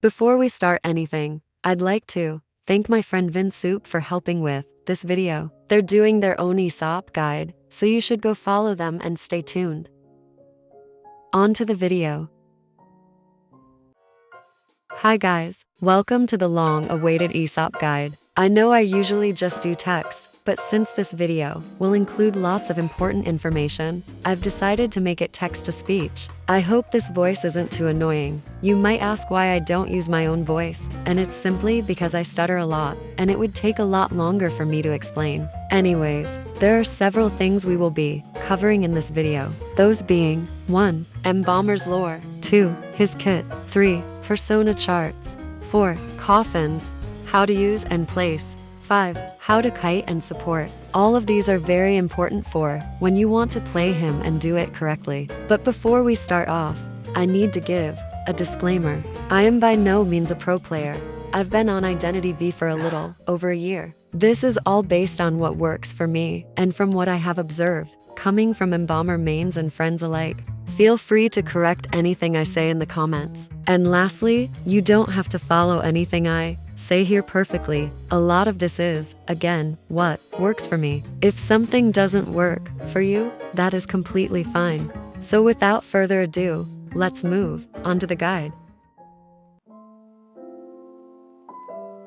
Before we start anything, I'd like to thank my friend Aesop for helping with this video. They're doing their own Aesop guide, so you should go follow them and stay tuned. On to the video. Hi guys, welcome to the long-awaited Aesop guide. I know I usually just do text, but since this video will include lots of important information, I've decided to make it text-to-speech. I hope this voice isn't too annoying. You might ask why I don't use my own voice, and it's simply because I stutter a lot, and it would take a lot longer for me to explain. Anyways, there are several things we will be covering in this video. Those being 1. Embalmer's lore, 2. His kit, 3. Persona charts, 4. Coffins, how to use and place, 5. How to kite and support. All of these are very important for when you want to play him and do it correctly. But before we start off, I need to give a disclaimer. I am by no means a pro player. I've been on Identity V for a little over a year. This is all based on what works for me and from what I have observed, coming from Embalmer mains and friends alike. Feel free to correct anything I say in the comments. And lastly, you don't have to follow anything I say here perfectly. A lot of this is, again, what works for me. If something doesn't work for you, that is completely fine. So without further ado, let's move on to the guide.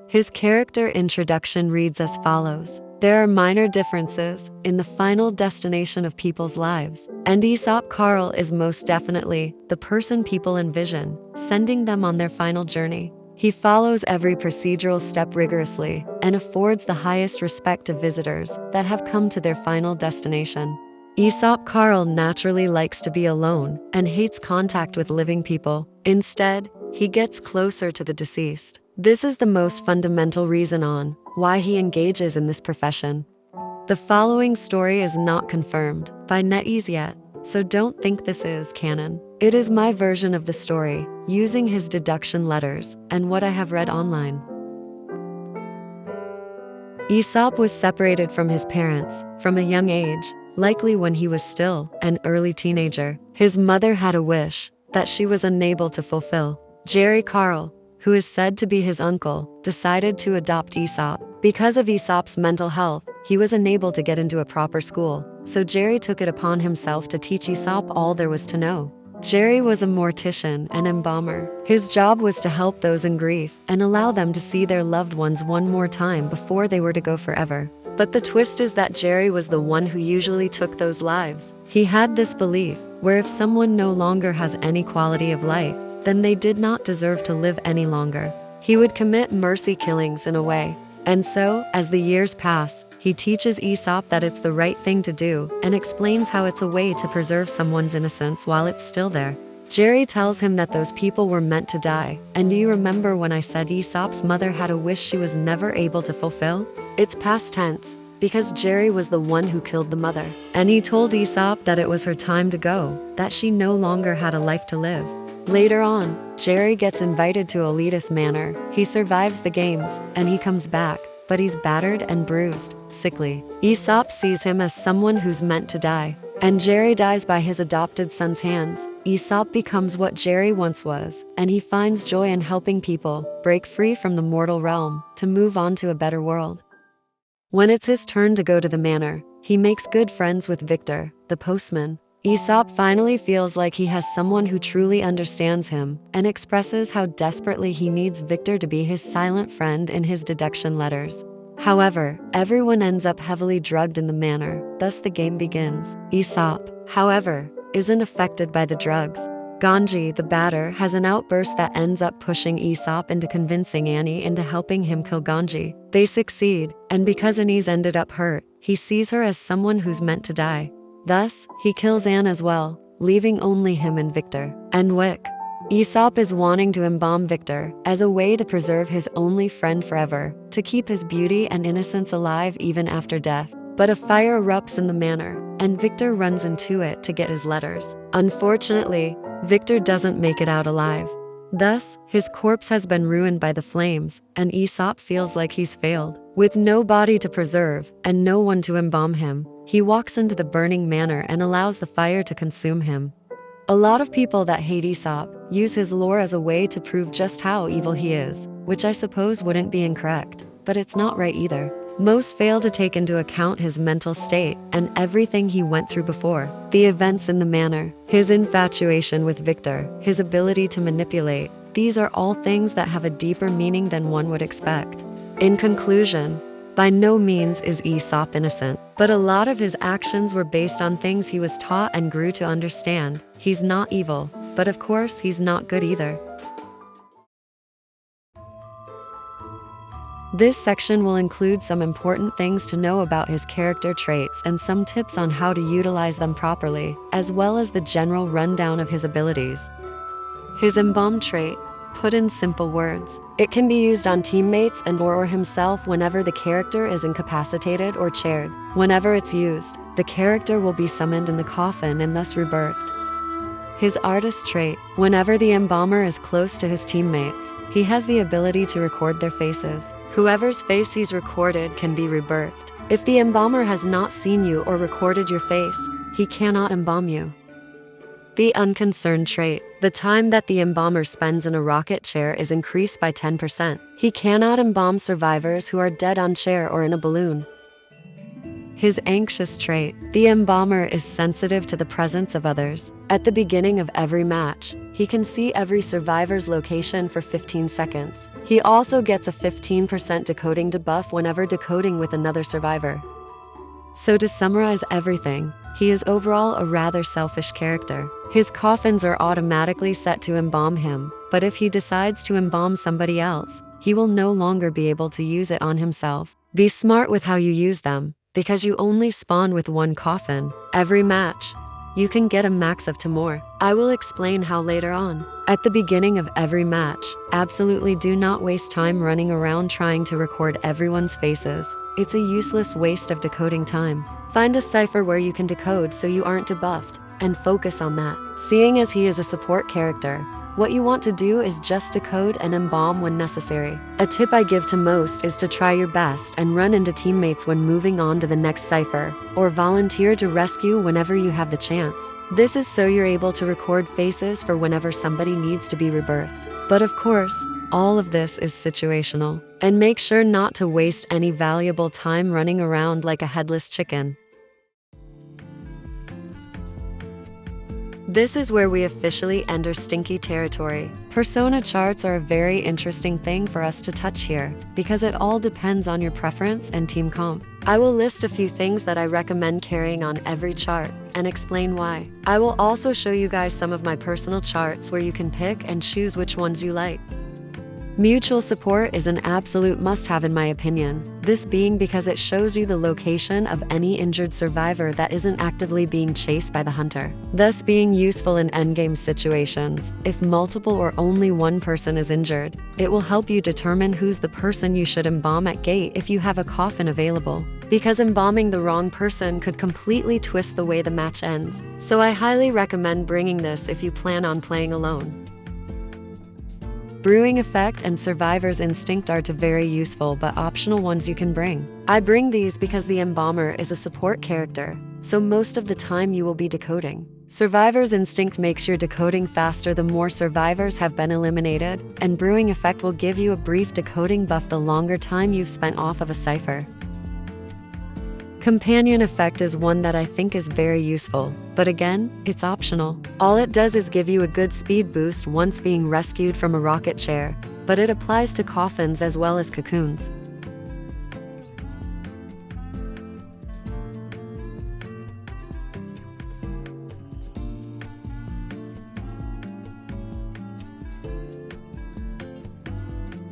His character introduction reads as follows. There are minor differences in the final destination of people's lives, and Aesop Carl is most definitely the person people envision, sending them on their final journey. He follows every procedural step rigorously and affords the highest respect to visitors that have come to their final destination. Aesop Carl naturally likes to be alone and hates contact with living people. Instead, he gets closer to the deceased. This is the most fundamental reason on why he engages in this profession. The following story is not confirmed by NetEase yet, so don't think this is canon. It is my version of the story, using his deduction letters and what I have read online. Aesop was separated from his parents from a young age, likely when he was still an early teenager. His mother had a wish that she was unable to fulfill. Jerry Carl, who is said to be his uncle, decided to adopt Aesop. Because of Aesop's mental health, he was unable to get into a proper school, so Jerry took it upon himself to teach Aesop all there was to know. Jerry was a mortician and embalmer. His job was to help those in grief and allow them to see their loved ones one more time before they were to go forever. But the twist is that Jerry was the one who usually took those lives. He had this belief where if someone no longer has any quality of life, then they did not deserve to live any longer. He would commit mercy killings in a way. And so, as the years pass, he teaches Aesop that it's the right thing to do and explains how it's a way to preserve someone's innocence while it's still there. Jerry tells him that those people were meant to die. And do you remember when I said Aesop's mother had a wish she was never able to fulfill? It's past tense, because Jerry was the one who killed the mother. And he told Aesop that it was her time to go, that she no longer had a life to live. Later on, Jerry gets invited to Elitist Manor. He survives the games, and he comes back, but he's battered and bruised, sickly. Aesop sees him as someone who's meant to die, and Jerry dies by his adopted son's hands. Aesop becomes what Jerry once was, and he finds joy in helping people break free from the mortal realm to move on to a better world. When it's his turn to go to the manor, he makes good friends with Victor, the postman. Aesop finally feels like he has someone who truly understands him and expresses how desperately he needs Victor to be his silent friend in his deduction letters. However, everyone ends up heavily drugged in the manor, thus the game begins. Aesop, however, isn't affected by the drugs. Ganji, the batter, has an outburst that ends up pushing Aesop into convincing Annie into helping him kill Ganji. They succeed, and because Annie's ended up hurt, he sees her as someone who's meant to die. Thus, he kills Anne as well, leaving only him and Victor. And Wick. Aesop is wanting to embalm Victor as a way to preserve his only friend forever, to keep his beauty and innocence alive even after death. But a fire erupts in the manor, and Victor runs into it to get his letters. Unfortunately, Victor doesn't make it out alive. Thus, his corpse has been ruined by the flames, and Aesop feels like he's failed. With no body to preserve and no one to embalm him, he walks into the burning manor and allows the fire to consume him. A lot of people that hate Aesop use his lore as a way to prove just how evil he is, which I suppose wouldn't be incorrect, but it's not right either. Most fail to take into account his mental state and everything he went through before. The events in the manor, his infatuation with Victor, his ability to manipulate, these are all things that have a deeper meaning than one would expect. In conclusion, by no means is Aesop innocent, but a lot of his actions were based on things he was taught and grew to understand. He's not evil, but of course he's not good either. This section will include some important things to know about his character traits and some tips on how to utilize them properly, as well as the general rundown of his abilities. His embalm trait. Put in simple words. It can be used on teammates and/or himself whenever the character is incapacitated or chaired. Whenever it's used, the character will be summoned in the coffin and thus rebirthed. His artist trait. Whenever the embalmer is close to his teammates, he has the ability to record their faces. Whoever's face he's recorded can be rebirthed. If the embalmer has not seen you or recorded your face, he cannot embalm you. The unconcerned trait. The time that the embalmer spends in a rocket chair is increased by 10%. He cannot embalm survivors who are dead on chair or in a balloon. His anxious trait. The embalmer is sensitive to the presence of others. At the beginning of every match, he can see every survivor's location for 15 seconds. He also gets a 15% decoding debuff whenever decoding with another survivor. So to summarize everything, he is overall a rather selfish character. His coffins are automatically set to embalm him, but if he decides to embalm somebody else, he will no longer be able to use it on himself. Be smart with how you use them, because you only spawn with one coffin. Every match, you can get a max of 2 more. I will explain how later on. At the beginning of every match, absolutely do not waste time running around trying to record everyone's faces. It's a useless waste of decoding time. Find a cipher where you can decode so you aren't debuffed, and focus on that. Seeing as he is a support character, what you want to do is just decode and embalm when necessary. A tip I give to most is to try your best and run into teammates when moving on to the next cipher, or volunteer to rescue whenever you have the chance. This is so you're able to record faces for whenever somebody needs to be rebirthed. But of course, all of this is situational. And make sure not to waste any valuable time running around like a headless chicken. This is where we officially enter stinky territory. Persona charts are a very interesting thing for us to touch here, because it all depends on your preference and team comp. I will list a few things that I recommend carrying on every chart, and explain why. I will also show you guys some of my personal charts where you can pick and choose which ones you like. Mutual support is an absolute must-have in my opinion, this being because it shows you the location of any injured survivor that isn't actively being chased by the hunter, thus being useful in endgame situations. If multiple or only one person is injured, it will help you determine who's the person you should embalm at gate if you have a coffin available, because embalming the wrong person could completely twist the way the match ends. So I highly recommend bringing this if you plan on playing alone. Brewing Effect and Survivor's Instinct are two very useful but optional ones you can bring. I bring these because the embalmer is a support character, so most of the time you will be decoding. Survivor's Instinct makes your decoding faster the more survivors have been eliminated, and Brewing Effect will give you a brief decoding buff the longer time you've spent off of a cipher. Companion Effect is one that I think is very useful, but again, it's optional. All it does is give you a good speed boost once being rescued from a rocket chair, but it applies to coffins as well as cocoons.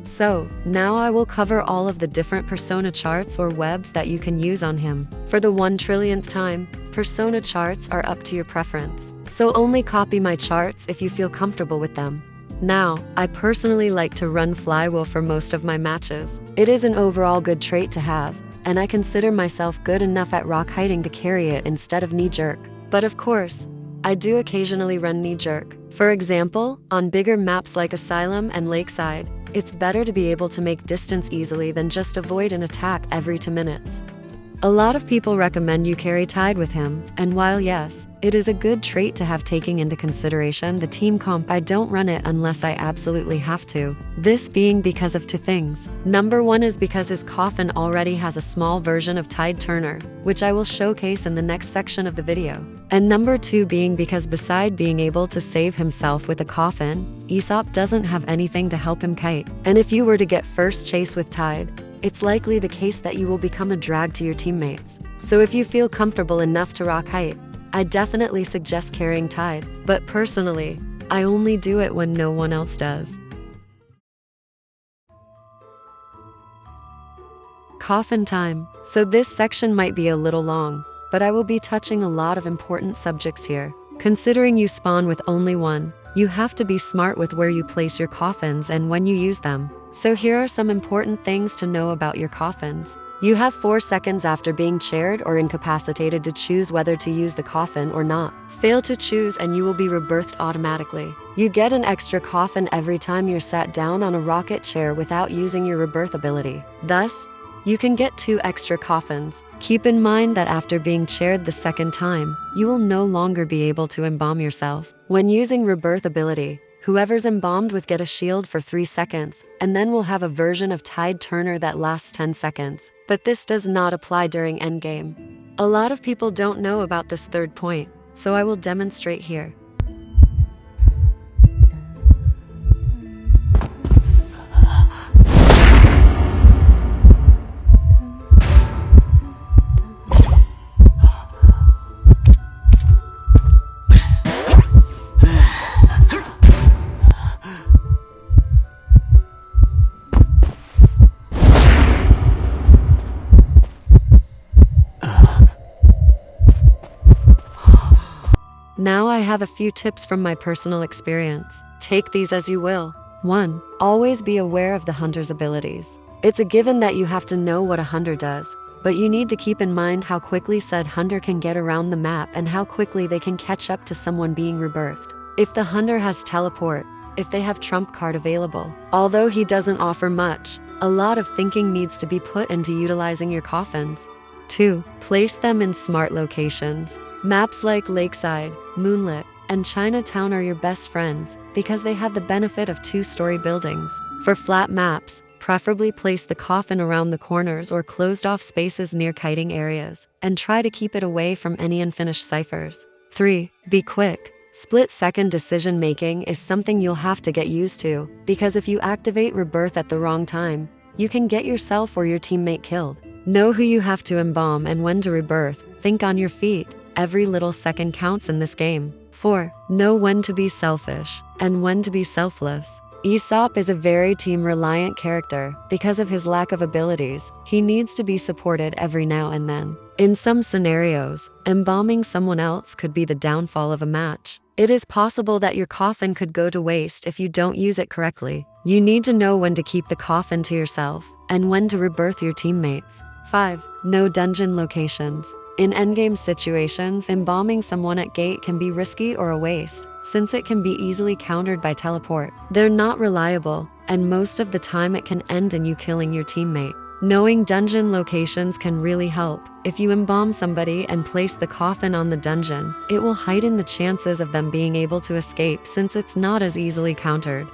So, now I will cover all of the different persona charts or webs that you can use on him. For the 1 trillionth time, persona charts are up to your preference, so only copy my charts if you feel comfortable with them. Now, I personally like to run Flywheel for most of my matches. It is an overall good trait to have, and I consider myself good enough at rock hiding to carry it instead of knee jerk. But of course, I do occasionally run knee jerk. For example, on bigger maps like Asylum and Lakeside, it's better to be able to make distance easily than just avoid an attack every 2 minutes. A lot of people recommend you carry Tide with him, and while yes, it is a good trait to have taking into consideration the team comp, I don't run it unless I absolutely have to. This being because of two things. Number one is because his coffin already has a small version of Tide Turner, which I will showcase in the next section of the video. And number two being because beside being able to save himself with a coffin, Aesop doesn't have anything to help him kite. And if you were to get first chase with Tide, it's likely the case that you will become a drag to your teammates. So if you feel comfortable enough to rock height, I definitely suggest carrying Tide. But personally, I only do it when no one else does. Coffin time. So this section might be a little long, but I will be touching a lot of important subjects here. Considering you spawn with only one, you have to be smart with where you place your coffins and when you use them. So here are some important things to know about your coffins. You have 4 seconds after being chaired or incapacitated to choose whether to use the coffin or not. Fail to choose and you will be rebirthed automatically. You get an extra coffin every time you're sat down on a rocket chair without using your rebirth ability. Thus, you can get 2 extra coffins. Keep in mind that after being chaired the second time, you will no longer be able to embalm yourself. When using rebirth ability, whoever's embalmed with get a shield for 3 seconds, and then will have a version of Tide Turner that lasts 10 seconds. But this does not apply during endgame. A lot of people don't know about this third point, so I will demonstrate here. Now I have a few tips from my personal experience. Take these as you will. 1. Always be aware of the hunter's abilities. It's a given that you have to know what a hunter does, but you need to keep in mind how quickly said hunter can get around the map and how quickly they can catch up to someone being rebirthed. If the hunter has teleport, if they have trump card available, although he doesn't offer much, a lot of thinking needs to be put into utilizing your coffins. 2. Place them in smart locations. Maps like Lakeside, Moonlit, and Chinatown are your best friends because they have the benefit of 2-story buildings. For flat maps, preferably place the coffin around the corners or closed-off spaces near kiting areas, and try to keep it away from any unfinished ciphers. 3. Be quick. Split-second decision-making is something you'll have to get used to, because if you activate rebirth at the wrong time, you can get yourself or your teammate killed. Know who you have to embalm and when to rebirth. Think on your feet. Every little second counts in this game. 4. Know when to be selfish and when to be selfless. Aesop is a very team-reliant character. Because of his lack of abilities, he needs to be supported every now and then. In some scenarios, embalming someone else could be the downfall of a match. It is possible that your coffin could go to waste if you don't use it correctly. You need to know when to keep the coffin to yourself and when to rebirth your teammates. 5. Know dungeon locations. In endgame situations, embalming someone at gate can be risky or a waste, since it can be easily countered by teleport. They're not reliable, and most of the time it can end in you killing your teammate. Knowing dungeon locations can really help. If you embalm somebody and place the coffin on the dungeon, it will heighten the chances of them being able to escape since it's not as easily countered.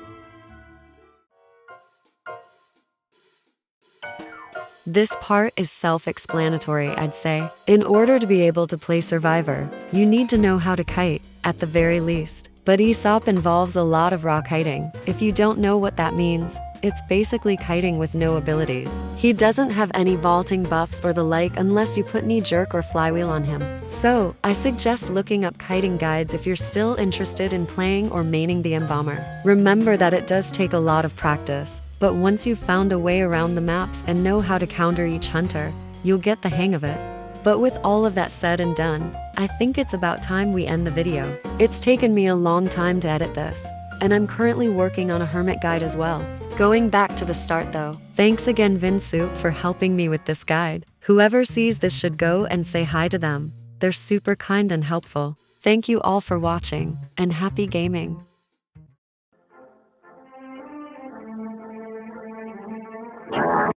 This part is self-explanatory, I'd say. In order to be able to play Survivor, you need to know how to kite, at the very least. But Aesop involves a lot of raw kiting. If you don't know what that means, it's basically kiting with no abilities. He doesn't have any vaulting buffs or the like unless you put knee jerk or flywheel on him. So, I suggest looking up kiting guides if you're still interested in playing or maining the embalmer. Remember that it does take a lot of practice. But once you've found a way around the maps and know how to counter each hunter, you'll get the hang of it. But with all of that said and done, I think it's about time we end the video. It's taken me a long time to edit this, and I'm currently working on a hermit guide as well. Going back to the start though, thanks again Vinsu for helping me with this guide. Whoever sees this should go and say hi to them. They're super kind and helpful. Thank you all for watching, and happy gaming.